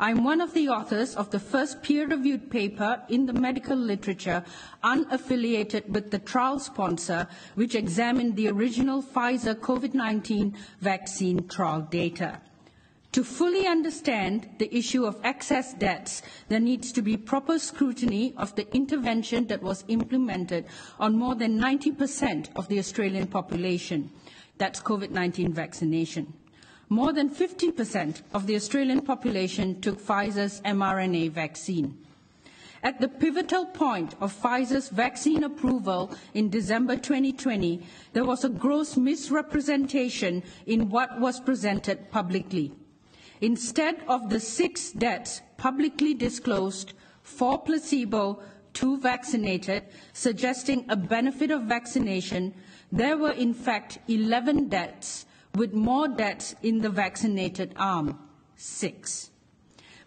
I'm one of the authors of the first peer-reviewed paper in the medical literature unaffiliated with the trial sponsor, which examined the original Pfizer COVID-19 vaccine trial data. To fully understand the issue of excess deaths, there needs to be proper scrutiny of the intervention that was implemented on more than 90% of the Australian population. That's COVID-19 vaccination. More than 50% of the Australian population took Pfizer's mRNA vaccine. At the pivotal point of Pfizer's vaccine approval in December 2020, there was a gross misrepresentation in what was presented publicly. Instead of the 6 deaths publicly disclosed, 4 placebo, 2 vaccinated, suggesting a benefit of vaccination, there were in fact 11 deaths, with more deaths in the vaccinated arm, 6.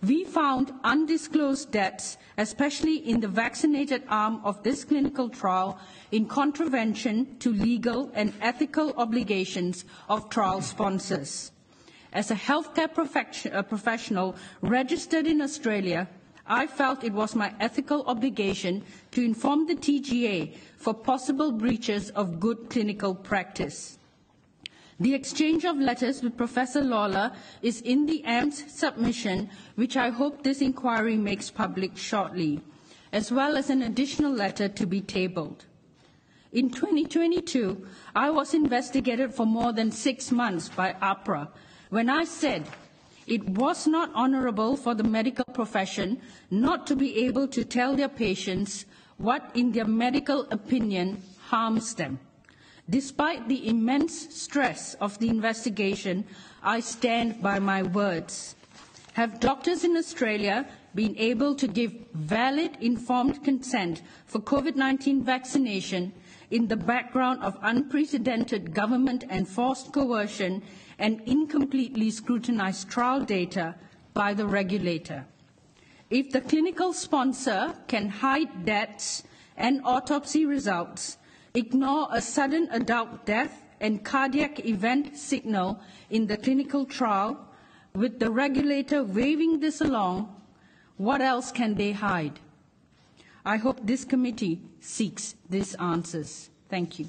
We found undisclosed deaths, especially in the vaccinated arm of this clinical trial, in contravention to legal and ethical obligations of trial sponsors. As a healthcare professional registered in Australia, I felt it was my ethical obligation to inform the TGA for possible breaches of good clinical practice. The exchange of letters with Professor Lawler is in the AMS submission, which I hope this inquiry makes public shortly, as well as an additional letter to be tabled. In 2022, I was investigated for more than 6 months by APRA, when I said it was not honourable for the medical profession not to be able to tell their patients what, in their medical opinion, harms them. Despite the immense stress of the investigation, I stand by my words. Have doctors in Australia been able to give valid, informed consent for COVID-19 vaccination in the background of unprecedented government-enforced coercion and incompletely scrutinized trial data by the regulator? If the clinical sponsor can hide deaths and autopsy results, ignore a sudden adult death and cardiac event signal in the clinical trial, with the regulator waving this along, what else can they hide? I hope this committee seeks these answers. Thank you.